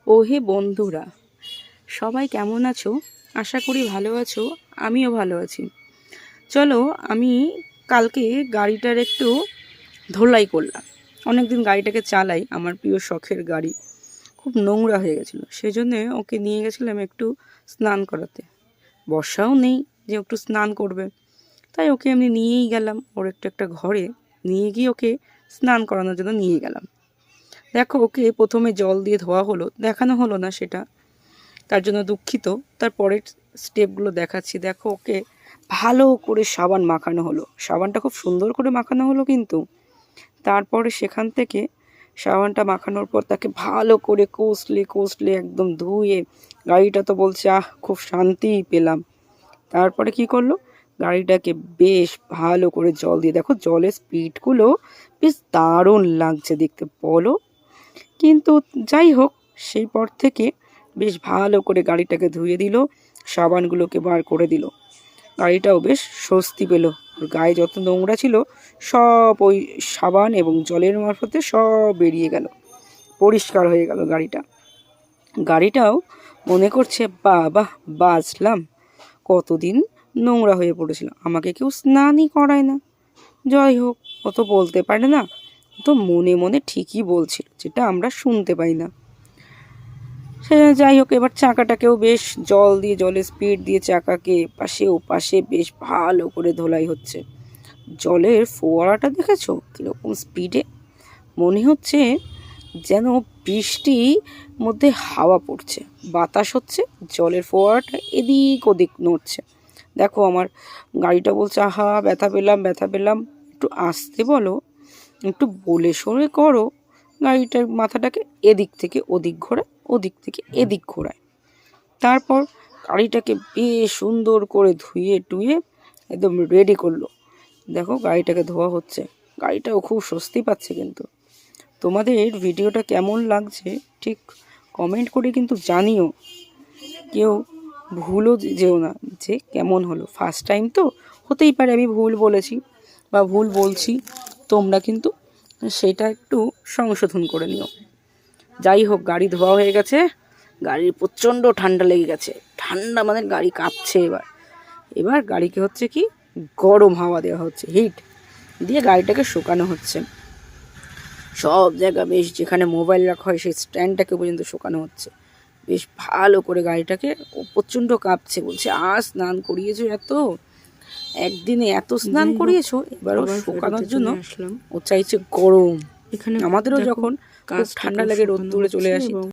ও হে বন্ধুরা, সবাই কেমন আছো? আশা করি ভালো আছো। আমিও ভালো আছি। চলো, আমি কালকে গাড়িটার একটু ধোলাই করলাম। অনেকদিন গাড়িটাকে চালাই, আমার প্রিয় শখের গাড়ি। খুব নোংরা হয়ে গেছিলো, সেই জন্যে ওকে নিয়ে গেছিলাম একটু স্নান করাতে। বর্ষাও নেই যে একটু স্নান করবে, তাই ওকে আমি নিয়েই গেলাম ওর একটা ঘরে। নিয়ে গিয়ে ওকে স্নান করানোর জন্য নিয়ে গেলাম। দেখো, ওকে প্রথমে জল দিয়ে ধোয়া হলো, দেখানো হলো না সেটা, তার জন্য দুঃখিত। তার পরের স্টেপগুলো দেখাচ্ছি। দেখো, ওকে ভালো করে সাবান মাখানো হলো। সাবানটা খুব সুন্দর করে মাখানো হলো কিন্তু। তারপরে সেখান থেকে সাবানটা মাখানোর পর তাকে ভালো করে কষলে একদম ধুয়ে, গাড়িটা তো বলছে খুব শান্তি পেলাম। তারপরে কি করলো, গাড়িটাকে বেশ ভালো করে জল দিয়ে, দেখো জলের স্পিডগুলো বেশ দারুণ লাগছে দেখতে, বলো। কিন্তু যাই হোক, সেই পর থেকে বেশ ভালো করে গাড়িটাকে ধুয়ে দিল, সাবানগুলোকে বার করে দিল। গাড়িটাও বেশ স্বস্তি পেল। গায়ে যত নোংরা ছিল সব ওই সাবান এবং জলের মারফতে সব বেরিয়ে গেল, পরিষ্কার হয়ে গেল গাড়িটা। গাড়িটাও মনে করছে বাহ বাঁচলাম, কতদিন নোংরা হয়ে পড়েছিল, আমাকে কেউ স্নানই করায় না। যাই হোক, ও তো বলতে পারে না, তো মনে মনে ঠিকই বলছিল, যেটা আমরা শুনতে পাই না। সে যাই হোক, এবার চাকাটাকেও বেশ জল দিয়ে, জলের স্পিড দিয়ে চাকাকে পাশে ও পাশে বেশ ভালো করে ধোলাই হচ্ছে। জলের ফোয়ারাটা দেখেছো কীরকম স্পিডে? মনে হচ্ছে যেন বৃষ্টি মধ্যে হাওয়া পড়ছে, বাতাস হচ্ছে, জলের ফোয়ারাটা এদিক ওদিক নড়ছে। দেখো, আমার গাড়িটা বলছে ব্যথা পেলাম, একটু আসতে বলো, একটু বলে সরে করো। গাড়িটার মাথাটাকে এদিক থেকে ওদিক ঘোরায়, ওদিক থেকে এদিক ঘোরায়। তারপর গাড়িটাকে বেশ সুন্দর করে ধুয়ে টুয়ে একদম রেডি করলো। দেখো, গাড়িটাকে ধোয়া হচ্ছে, গাড়িটাও খুব স্বস্তি পাচ্ছে। কিন্তু তোমাদের ভিডিওটা কেমন লাগছে ঠিক কমেন্ট করে কিন্তু জানিও। কেউ ভুলও যেও না যে কেমন হলো। ফার্স্ট টাইম তো হতেই পারে আমি ভুল বলেছি বা ভুল বলছি, তোমরা কিন্তু সেটা একটু সংশোধন করে নিও। যাই হোক, গাড়ি ধোয়া হয়ে গেছে, গাড়ির প্রচণ্ড ঠান্ডা লেগে গেছে। ঠান্ডা মানে গাড়ি কাঁপছে। এবার গাড়িকে হচ্ছে কি গরম হাওয়া দেওয়া হচ্ছে, হিট দিয়ে গাড়িটাকে শুকানো হচ্ছে। সব জায়গা বেশ, যেখানে মোবাইল রাখা হয় সেই স্ট্যান্ডটাকে পর্যন্ত শুকানো হচ্ছে। বেশ ভালো করে গাড়িটাকে, ও প্রচণ্ড কাঁপছে, বলছে স্নান করিয়েছো একদিনে এত স্নান করিয়েছো, এবারও শুকানোর জন্য ও চাইছে গরম। আমাদেরও যখন খুব ঠান্ডা লাগে রোদ্দুরে চলে আসি।